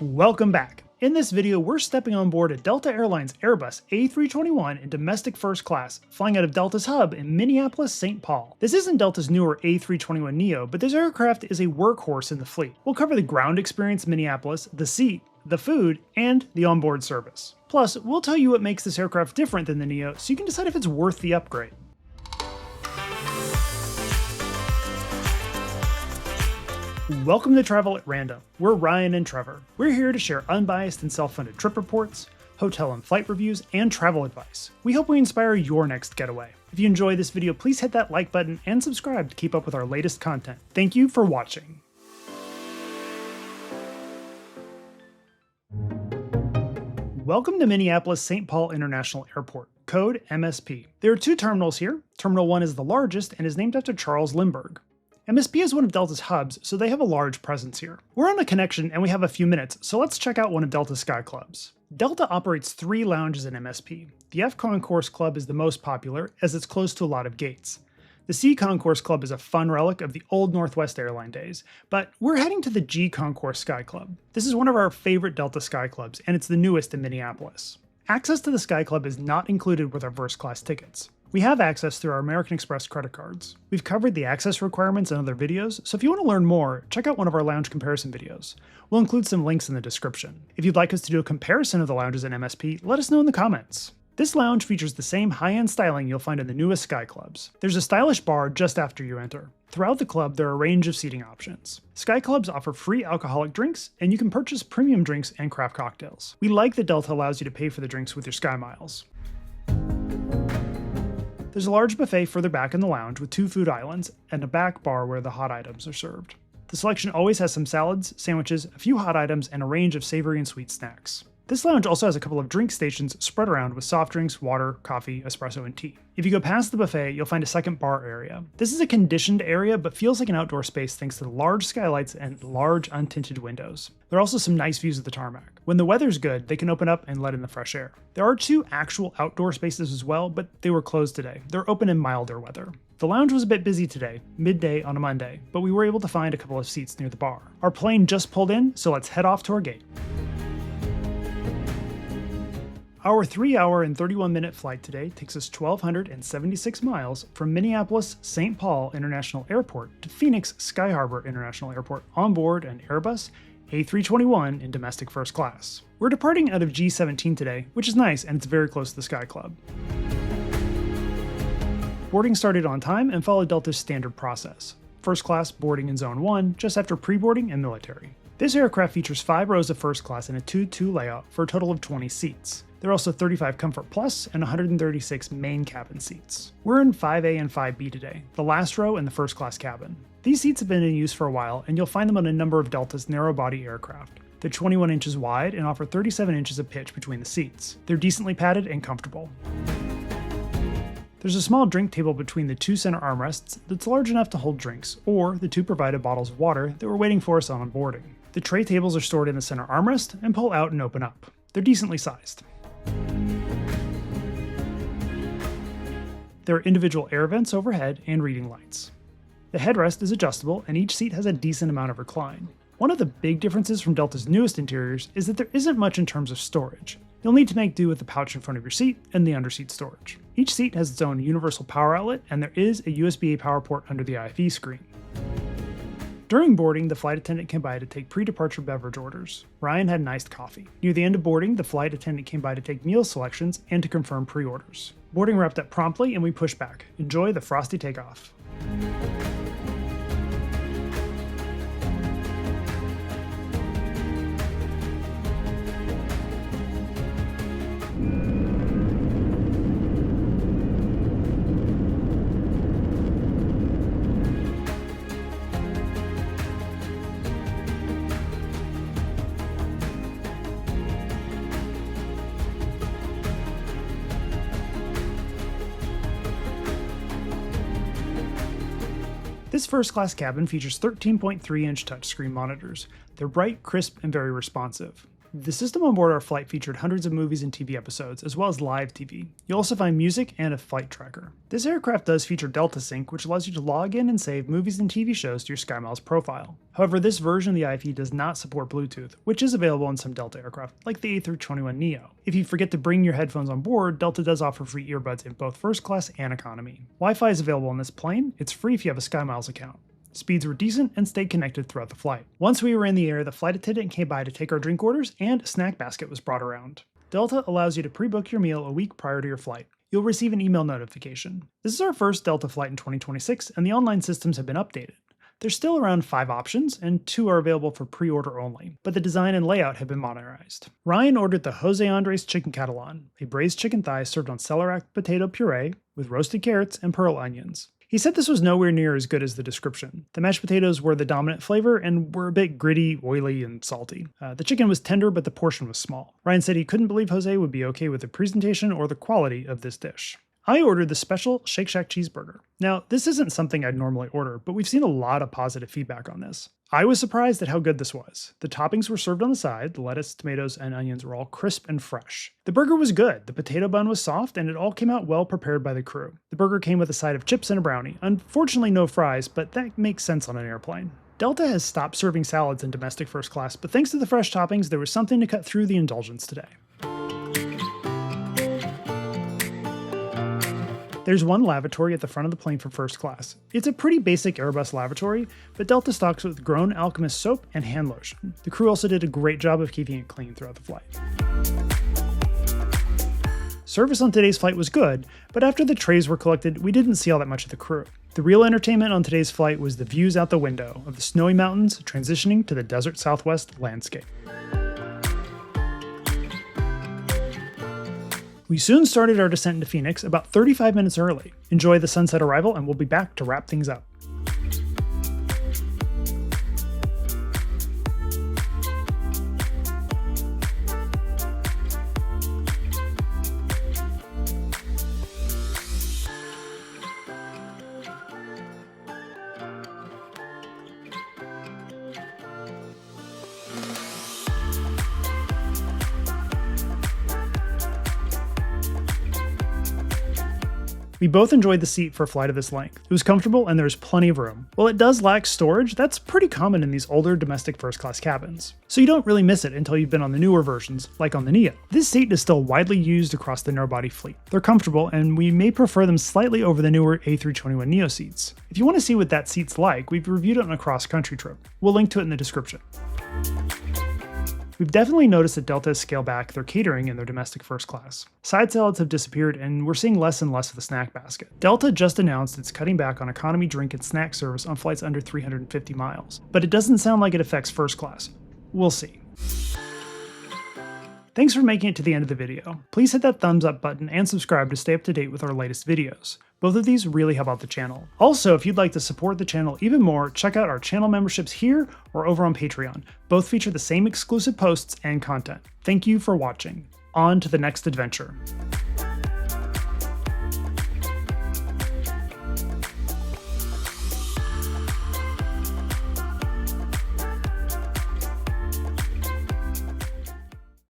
Welcome back. In this video, we're stepping on board a Delta Airlines Airbus A321 in domestic first class, flying out of Delta's hub in Minneapolis, St. Paul. This isn't Delta's newer A321 Neo, but this aircraft is a workhorse in the fleet. We'll cover the ground experience in Minneapolis, the seat, the food, and the onboard service. Plus, we'll tell you what makes this aircraft different than the Neo, so you can decide if it's worth the upgrade. Welcome to Travel at Random. We're Ryan and Trevor. We're here to share unbiased and self-funded trip reports, hotel and flight reviews, and travel advice. We hope we inspire your next getaway. If you enjoy this video, please hit that like button and subscribe to keep up with our latest content. Thank you for watching. Welcome to Minneapolis St. Paul International Airport, code MSP. There are two terminals here. Terminal 1 is the largest and is named after Charles Lindbergh. MSP is one of Delta's hubs, so they have a large presence here. We're on a connection and we have a few minutes, so let's check out one of Delta's Sky Clubs. Delta operates 3 lounges in MSP. The F Concourse Club is the most popular, as it's close to a lot of gates. The C Concourse Club is a fun relic of the old Northwest Airline days, but we're heading to the G Concourse Sky Club. This is one of our favorite Delta Sky Clubs, and it's the newest in Minneapolis. Access to the Sky Club is not included with our first class tickets. We have access through our American Express credit cards. We've covered the access requirements in other videos, so if you want to learn more, check out one of our lounge comparison videos. We'll include some links in the description. If you'd like us to do a comparison of the lounges in MSP, let us know in the comments. This lounge features the same high-end styling you'll find in the newest Sky Clubs. There's a stylish bar just after you enter. Throughout the club, there are a range of seating options. Sky Clubs offer free alcoholic drinks, and you can purchase premium drinks and craft cocktails. We like that Delta allows you to pay for the drinks with your Sky Miles. There's a large buffet further back in the lounge with 2 food islands and a back bar where the hot items are served. The selection always has some salads, sandwiches, a few hot items, and a range of savory and sweet snacks. This lounge also has a couple of drink stations spread around with soft drinks, water, coffee, espresso, and tea. If you go past the buffet, you'll find a second bar area. This is a conditioned area, but feels like an outdoor space thanks to the large skylights and large untinted windows. There are also some nice views of the tarmac. When the weather's good, they can open up and let in the fresh air. There are 2 actual outdoor spaces as well, but they were closed today. They're open in milder weather. The lounge was a bit busy today, midday on a Monday, but we were able to find a couple of seats near the bar. Our plane just pulled in, so let's head off to our gate. Our 3-hour and 31-minute flight today takes us 1,276 miles from Minneapolis St. Paul International Airport to Phoenix Sky Harbor International Airport on board an Airbus A321 in domestic first class. We're departing out of G17 today, which is nice and it's very close to the Sky Club. Boarding started on time and followed Delta's standard process. First class boarding in Zone 1 just after pre-boarding and military. This aircraft features 5 rows of first class in a 2-2 layout for a total of 20 seats. There are also 35 Comfort Plus and 136 main cabin seats. We're in 5A and 5B today, the last row in the first class cabin. These seats have been in use for a while, and you'll find them on a number of Delta's narrow-body aircraft. They're 21 inches wide and offer 37 inches of pitch between the seats. They're decently padded and comfortable. There's a small drink table between the 2 center armrests that's large enough to hold drinks, or the 2 provided bottles of water that were waiting for us on boarding. The tray tables are stored in the center armrest and pull out and open up. They're decently sized. There are individual air vents overhead and reading lights. The headrest is adjustable and each seat has a decent amount of recline. One of the big differences from Delta's newest interiors is that there isn't much in terms of storage. You'll need to make do with the pouch in front of your seat and the underseat storage. Each seat has its own universal power outlet and there is a USB-A power port under the IFE screen. During boarding, the flight attendant came by to take pre-departure beverage orders. Ryan had an iced coffee. Near the end of boarding, the flight attendant came by to take meal selections and to confirm pre-orders. Boarding wrapped up promptly and we pushed back. Enjoy the frosty takeoff. This first-class cabin features 13.3-inch touchscreen monitors. They're bright, crisp, and very responsive. The system on board our flight featured hundreds of movies and TV episodes, as well as live TV. You'll also find music and a flight tracker. This aircraft does feature Delta Sync, which allows you to log in and save movies and TV shows to your SkyMiles profile. However, this version of the IFE does not support Bluetooth, which is available on some Delta aircraft, like the A321 Neo. If you forget to bring your headphones on board, Delta does offer free earbuds in both first class and economy. Wi-Fi is available on this plane. It's free if you have a SkyMiles account. Speeds were decent and stayed connected throughout the flight. Once we were in the air, the flight attendant came by to take our drink orders and a snack basket was brought around. Delta allows you to pre-book your meal a week prior to your flight. You'll receive an email notification. This is our first Delta flight in 2026 and the online systems have been updated. There's still around 5 options and 2 are available for pre-order only, but the design and layout have been modernized. Ryan ordered the José Andre's Chicken Catalan, a braised chicken thigh served on celery potato puree with roasted carrots and pearl onions. He said this was nowhere near as good as the description. The mashed potatoes were the dominant flavor and were a bit gritty, oily, and salty. The chicken was tender, but the portion was small. Ryan said he couldn't believe Jose would be okay with the presentation or the quality of this dish. I ordered the special Shake Shack cheeseburger. Now, this isn't something I'd normally order, but we've seen a lot of positive feedback on this. I was surprised at how good this was. The toppings were served on the side, the lettuce, tomatoes, and onions were all crisp and fresh. The burger was good, the potato bun was soft, and it all came out well prepared by the crew. The burger came with a side of chips and a brownie. Unfortunately, no fries, but that makes sense on an airplane. Delta has stopped serving salads in domestic first class, but thanks to the fresh toppings, there was something to cut through the indulgence today. There's one lavatory at the front of the plane for first class. It's a pretty basic Airbus lavatory, but Delta stocks with grown alchemist soap and hand lotion. The crew also did a great job of keeping it clean throughout the flight. Service on today's flight was good, but after the trays were collected, we didn't see all that much of the crew. The real entertainment on today's flight was the views out the window of the snowy mountains transitioning to the desert southwest landscape. We soon started our descent into Phoenix about 35 minutes early. Enjoy the sunset arrival and we'll be back to wrap things up. We both enjoyed the seat for a flight of this length. It was comfortable and there was plenty of room. While it does lack storage, that's pretty common in these older domestic first class cabins. So you don't really miss it until you've been on the newer versions, like on the Neo. This seat is still widely used across the narrow-body fleet. They're comfortable and we may prefer them slightly over the newer A321 Neo seats. If you want to see what that seat's like, we've reviewed it on a cross-country trip. We'll link to it in the description. We've definitely noticed that Delta has scaled back their catering in their domestic first class. Side salads have disappeared and we're seeing less and less of the snack basket. Delta just announced it's cutting back on economy drink and snack service on flights under 350 miles, but it doesn't sound like it affects first class. We'll see. Thanks for making it to the end of the video. Please hit that thumbs up button and subscribe to stay up to date with our latest videos. Both of these really help out the channel. Also, if you'd like to support the channel even more, check out our channel memberships here or over on Patreon. Both feature the same exclusive posts and content. Thank you for watching. On to the next adventure.